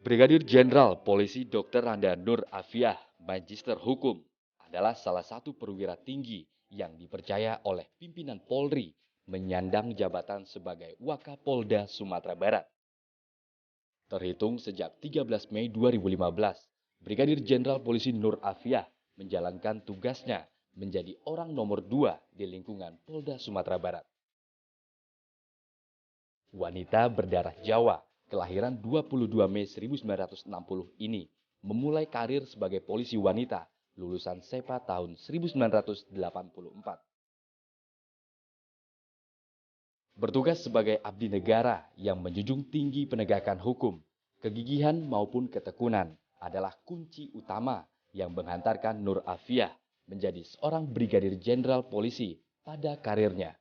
Brigadir Jenderal Polisi Dr. Randa Nur Afiah, Magister Hukum, adalah salah satu perwira tinggi yang dipercaya oleh pimpinan Polri menyandang jabatan sebagai Wakapolda Sumatera Barat. Terhitung sejak 13 Mei 2015, Brigadir Jenderal Polisi Nur Afiah menjalankan tugasnya menjadi orang nomor 2 di lingkungan Polda Sumatera Barat. Wanita berdarah Jawa, kelahiran 22 Mei 1960 ini, memulai karir sebagai polisi wanita lulusan SEPA tahun 1984. Bertugas sebagai abdi negara yang menjunjung tinggi penegakan hukum, kegigihan maupun ketekunan adalah kunci utama yang menghantarkan Nur Afiah menjadi seorang brigadir jenderal polisi pada karirnya.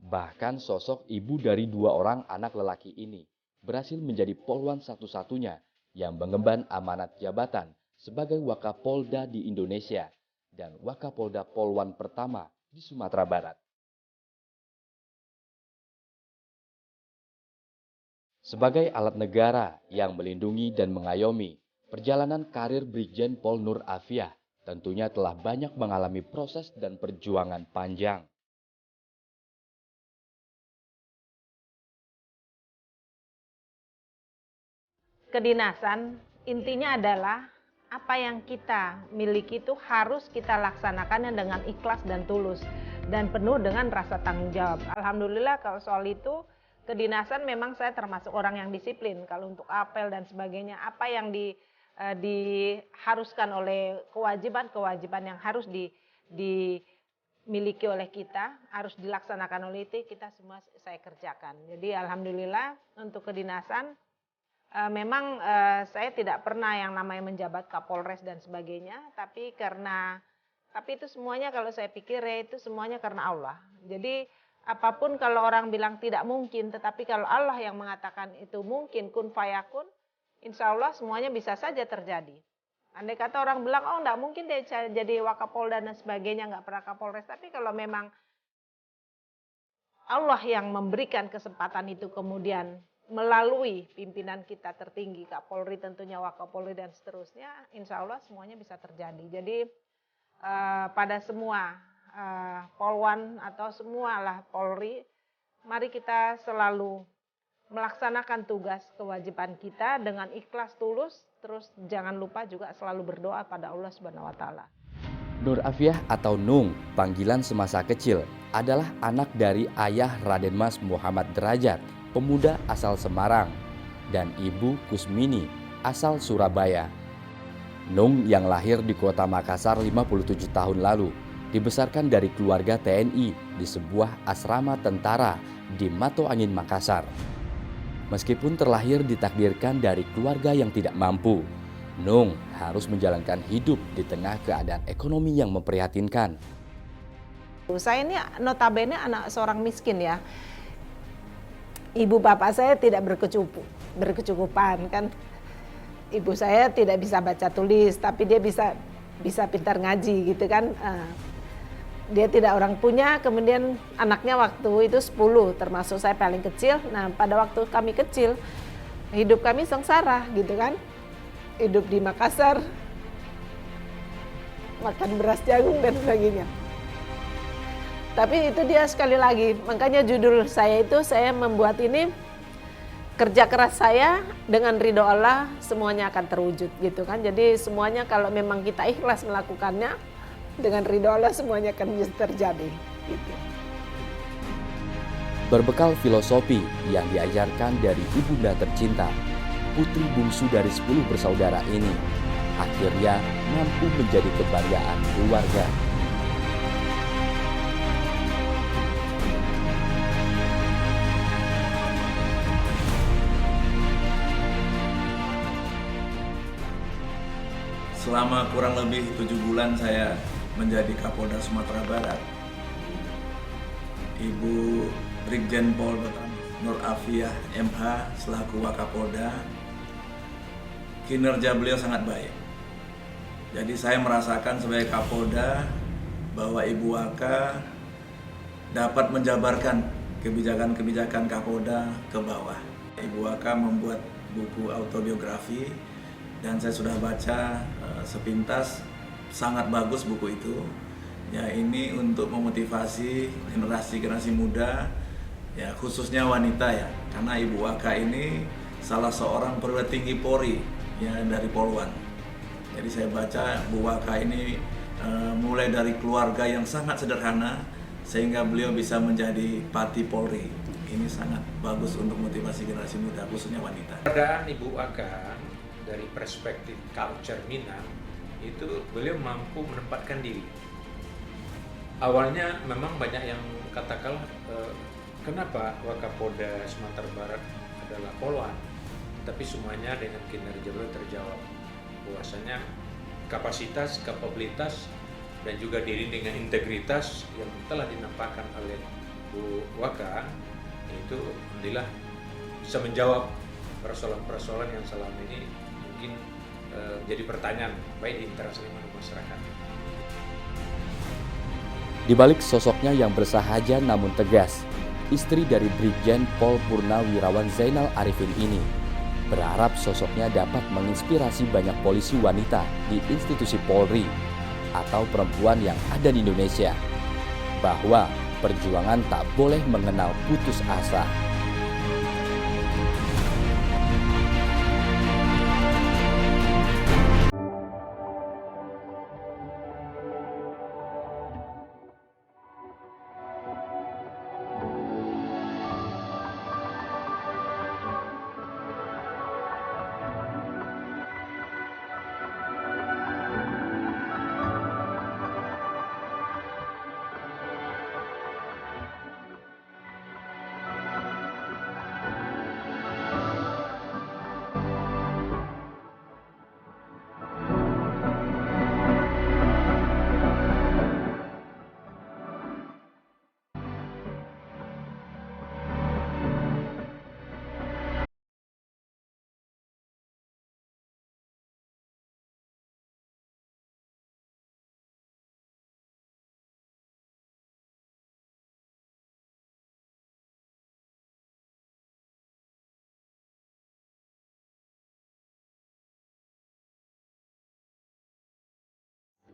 Bahkan sosok ibu dari 2 orang anak lelaki ini berhasil menjadi polwan satu-satunya yang mengemban amanat jabatan sebagai Wakapolda di Indonesia dan Wakapolda Polwan pertama di Sumatera Barat. Sebagai alat negara yang melindungi dan mengayomi, perjalanan karir Brigjen Pol Nur Afiah tentunya telah banyak mengalami proses dan perjuangan panjang. Kedinasan intinya adalah apa yang kita miliki itu harus kita laksanakannya dengan ikhlas dan tulus dan penuh dengan rasa tanggung jawab. Alhamdulillah kalau soal itu kedinasan memang saya termasuk orang yang disiplin. Kalau untuk apel dan sebagainya, apa yang diharuskan oleh kewajiban yang harus dimiliki oleh kita, harus dilaksanakan oleh itu, kita semua saya kerjakan. Jadi alhamdulillah untuk kedinasan memang saya tidak pernah yang namanya menjabat Kapolres dan sebagainya, tapi itu semuanya kalau saya pikir ya itu semuanya karena Allah. Jadi apapun kalau orang bilang tidak mungkin, tetapi kalau Allah yang mengatakan itu mungkin, kun fayakun, insya Allah semuanya bisa saja terjadi. Andai kata orang bilang, oh enggak mungkin dia jadi Wakapolda dan sebagainya, enggak pernah Kapolres. Tapi kalau memang Allah yang memberikan kesempatan itu kemudian melalui pimpinan kita tertinggi, Kapolri tentunya, Wakapolri dan seterusnya, insya Allah semuanya bisa terjadi. Jadi pada semua polwan atau semualah Polri, mari kita selalu melaksanakan tugas kewajiban kita dengan ikhlas tulus, terus jangan lupa juga selalu berdoa pada Allah Subhanahu wa taala. Nur Afiah atau Nung, panggilan semasa kecil, adalah anak dari ayah Raden Mas Muhammad Derajat, pemuda asal Semarang, dan ibu Kusmini, asal Surabaya. Nung yang lahir di kota Makassar 57 tahun lalu, dibesarkan dari keluarga TNI di sebuah asrama tentara di Mato Angin, Makassar. Meskipun terlahir ditakdirkan dari keluarga yang tidak mampu, Nung harus menjalankan hidup di tengah keadaan ekonomi yang memprihatinkan. Saya ini notabene anak seorang miskin ya. Ibu bapak saya tidak berkecukupan kan. Ibu saya tidak bisa baca tulis, tapi dia bisa pintar ngaji gitu kan. Dia tidak orang punya, kemudian anaknya waktu itu 10, termasuk saya paling kecil. Nah pada waktu kami kecil, hidup kami sengsara gitu kan. Hidup di Makassar, makan beras jagung dan sebagainya. Tapi itu dia sekali lagi, makanya judul saya itu saya membuat ini, kerja keras saya dengan ridho Allah semuanya akan terwujud gitu kan. Jadi semuanya kalau memang kita ikhlas melakukannya, dengan ridho Allah semuanya akan bisa terjadi gitu. Berbekal filosofi yang diajarkan dari ibunda tercinta, putri bungsu dari 10 bersaudara ini akhirnya mampu menjadi kebanggaan keluarga. Selama kurang lebih 7 bulan saya menjadi Kapolda Sumatera Barat, Ibu Brigjen Pol Nur Afiah MH selaku Wakapolda, kinerja beliau sangat baik. Jadi saya merasakan sebagai Kapolda bahwa Ibu Waka dapat menjabarkan kebijakan-kebijakan Kapolda ke bawah. Ibu Waka membuat buku autobiografi dan saya sudah baca sepintas, sangat bagus buku itu. Ya, ini untuk memotivasi generasi muda, ya khususnya wanita ya, karena Ibu Waka ini salah seorang perwira tinggi Polri ya dari Poluan. Jadi saya baca Bu Waka ini mulai dari keluarga yang sangat sederhana sehingga beliau bisa menjadi Pati Polri. Ini sangat bagus untuk motivasi generasi muda khususnya wanita. Keberadaan Ibu Waka dari perspektif culture Minang itu beliau mampu menempatkan diri. Awalnya memang banyak yang katakan kenapa Wakapolda Sumatera Barat adalah Poluan, tapi semuanya dengan kinerja beliau terjawab bahwasanya kapasitas, kapabilitas dan juga diri dengan integritas yang telah dinampakkan oleh Bu Waka itu alhamdulillah bisa menjawab persoalan-persoalan yang selama ini mungkin jadi pertanyaan baik di interaksi masyarakat. Di balik sosoknya yang bersahaja namun tegas, istri dari Brigjen Pol Purnawirawan Zainal Arifin ini berharap sosoknya dapat menginspirasi banyak polisi wanita di institusi Polri atau perempuan yang ada di Indonesia, bahwa perjuangan tak boleh mengenal putus asa.